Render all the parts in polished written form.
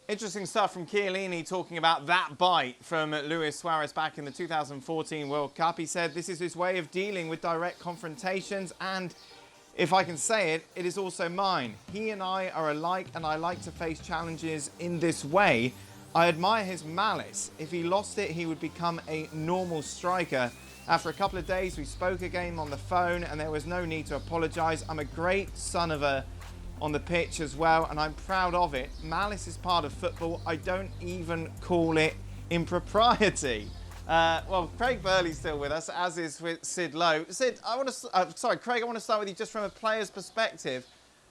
Interesting stuff from Chiellini talking about that bite from Luis Suarez back in the 2014 World Cup. He said this is his way of dealing with direct confrontations, and if I can say it, it is also mine. He and I are alike, and I like to face challenges in this way. I admire his malice. If he lost it, he would become a normal striker. After a couple of days, we spoke again on the phone, and there was no need to apologise. I'm a great son of a on the pitch as well, and I'm proud of it. Malice is part of football. I don't even call it impropriety. Well, Craig Burley's still with us, as is with Sid Lowe. Sid, Craig, I want to start with you just from a player's perspective.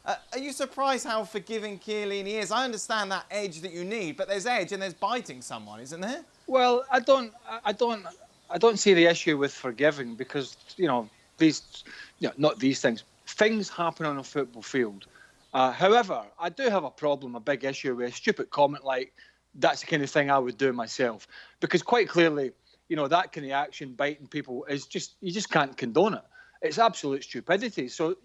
Are you surprised how forgiving Chiellini is? I understand that edge that you need, but there's edge and there's biting someone, isn't there? Well, I don't see the issue with forgiving because not these things. Things happen on a football field. However, I do have a big issue with a stupid comment like that's the kind of thing I would do myself. Because quite clearly, that kind of action, biting people, you just can't condone it. It's absolute stupidity. So,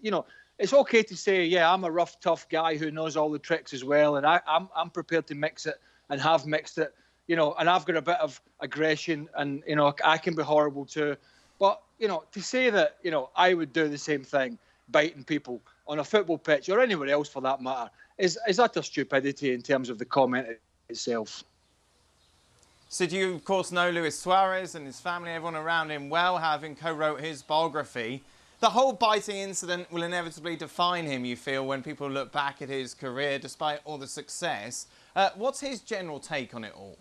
it's okay to say, yeah, I'm a rough, tough guy who knows all the tricks as well, and I'm prepared to mix it and have mixed it, and I've got a bit of aggression and, I can be horrible too. But, to say that, I would do the same thing, biting people on a football pitch or anywhere else for that matter, is utter stupidity in terms of the comment itself. So do you, of course, know Luis Suarez and his family, everyone around him well, having co-wrote his biography. The whole biting incident will inevitably define him, you feel, when people look back at his career, despite all the success. What's his general take on it all?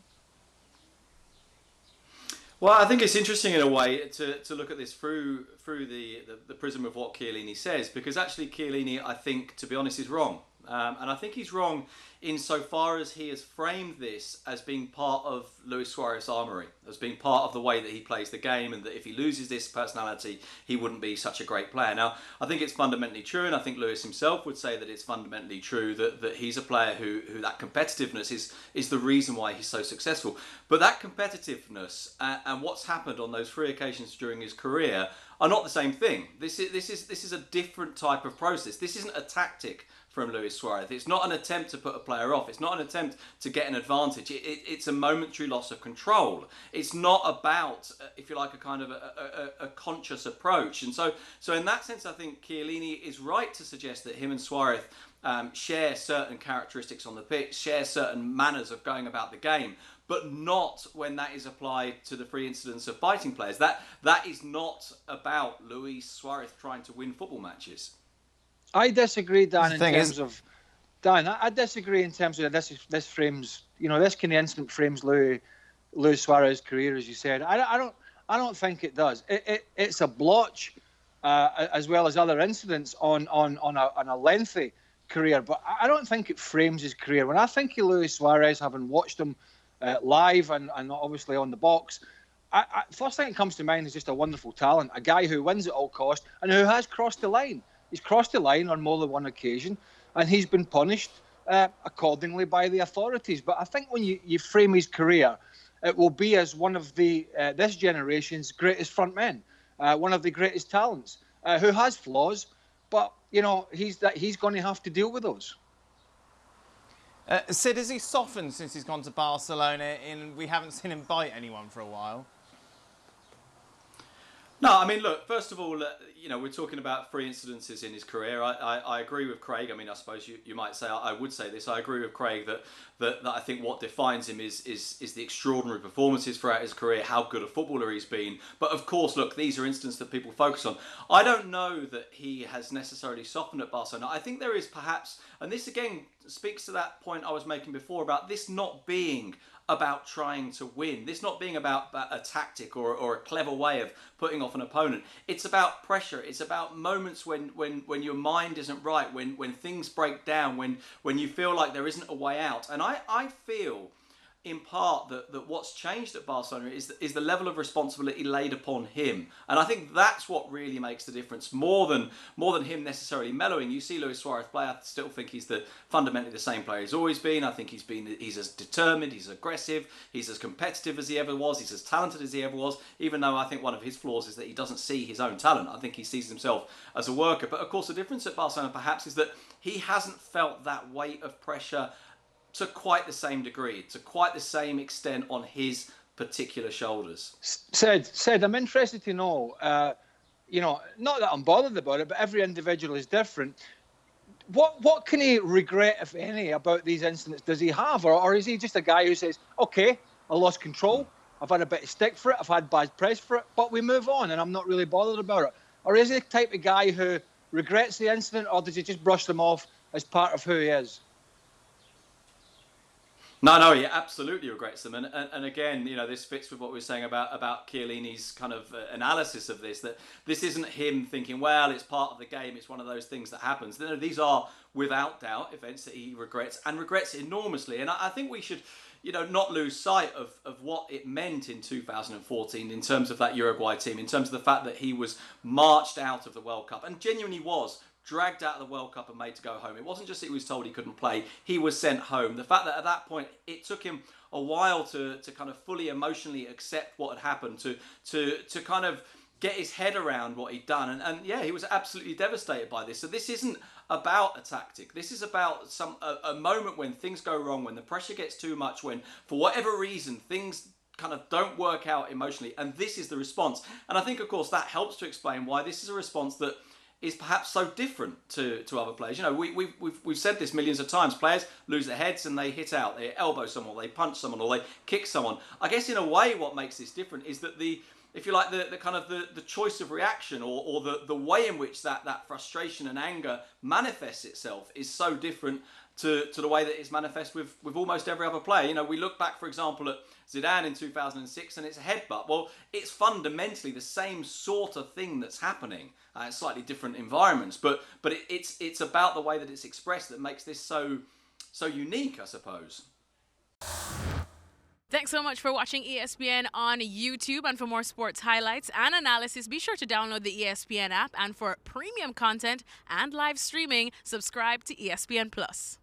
Well, I think it's interesting in a way to look at this through the prism of what Chiellini says, because actually Chiellini, I think, to be honest, is wrong. And I think he's wrong insofar as he has framed this as being part of Luis Suarez's armoury, as being part of the way that he plays the game, and that if he loses this personality, he wouldn't be such a great player. Now, I think it's fundamentally true, and I think Luis himself would say that it's fundamentally true that he's a player who that competitiveness is the reason why he's so successful. But that competitiveness and what's happened on those 3 occasions during his career are not the same thing. This is a different type of process. This isn't a tactic from Luis Suarez. It's not an attempt to put a player off. It's not an attempt to get an advantage. It's a momentary loss of control. It's not about, if you like, a kind of a conscious approach. And so in that sense, I think Chiellini is right to suggest that him and Suarez share certain characteristics on the pitch, share certain manners of going about the game, but not when that is applied to the 3 incidents of biting players. That is not about Luis Suarez trying to win football matches. I disagree, Dan, I disagree in terms of this frames, this kind of incident frames Luis Suarez's career, as you said. I don't think it does. It's a blotch, as well as other incidents on a lengthy career, but I don't think it frames his career. When I think of Luis Suarez, having watched him live and obviously on the box, first thing that comes to mind is just a wonderful talent, a guy who wins at all costs and who has crossed the line. He's crossed the line on more than one occasion, and he's been punished accordingly by the authorities. But I think when you frame his career, it will be as one of this generation's greatest front men, one of the greatest talents, who has flaws, but he's going to have to deal with those. Sid, has he softened since he's gone to Barcelona? We haven't seen him bite anyone for a while. No, I mean, look, first of all, we're talking about 3 incidences in his career. I agree with Craig. I mean, I suppose you might say, I would say this, I agree with Craig that I think what defines him is the extraordinary performances throughout his career, how good a footballer he's been. But of course, look, these are instances that people focus on. I don't know that he has necessarily softened at Barcelona. I think there is perhaps, and this again speaks to that point I was making before about this not being about trying to win, this not being about a tactic or a clever way of putting off an opponent. It's about pressure. It's about moments when your mind isn't right, when things break down, when you feel like there isn't a way out. And I feel in part that what's changed at Barcelona is the level of responsibility laid upon him, and I think that's what really makes the difference more than him necessarily mellowing. You see Luis Suarez play, I still think he's fundamentally the same player he's always been. I think he's as determined, he's aggressive, he's as competitive as he ever was, he's as talented as he ever was, even though I think one of his flaws is that he doesn't see his own talent. I think he sees himself as a worker. But of course the difference at Barcelona perhaps is that he hasn't felt that weight of pressure to quite the same degree, to quite the same extent on his particular shoulders. Said, I'm interested to know, not that I'm bothered about it, but every individual is different. What can he regret, if any, about these incidents? Does he have, or is he just a guy who says, okay, I lost control, I've had a bit of stick for it, I've had bad press for it, but we move on and I'm not really bothered about it? Or is he the type of guy who regrets the incident, or does he just brush them off as part of who he is? No, he absolutely regrets them. And again, this fits with what we were saying about Chiellini's kind of analysis of this, that this isn't him thinking, well, it's part of the game, it's one of those things that happens. No, these are, without doubt, events that he regrets, and regrets enormously. And I think we should, not lose sight of what it meant in 2014 in terms of that Uruguay team, in terms of the fact that he was marched out of the World Cup, and genuinely was dragged out of the World Cup and made to go home. It wasn't just that he was told he couldn't play, he was sent home. The fact that at that point it took him a while to kind of fully emotionally accept what had happened, to kind of get his head around what he'd done. And yeah, he was absolutely devastated by this. So this isn't about a tactic. This is about a moment when things go wrong, when the pressure gets too much, when for whatever reason things kind of don't work out emotionally. And this is the response. And I think, of course, that helps to explain why this is a response that is perhaps so different to other players. We've said this millions of times. Players lose their heads and they hit out. They elbow someone, or they punch someone, or they kick someone. I guess in a way what makes this different is that the choice of reaction, or the way in which that frustration and anger manifests itself is so different to the way that it's manifest with almost every other player. We look back, for example, at Zidane in 2006 and it's a headbutt. Well, it's fundamentally the same sort of thing that's happening. Slightly different environments, but it's about the way that it's expressed that makes this so unique, I suppose. Thanks so much for watching ESPN on YouTube, and for more sports highlights and analysis, be sure to download the ESPN app, and for premium content and live streaming, subscribe to ESPN Plus.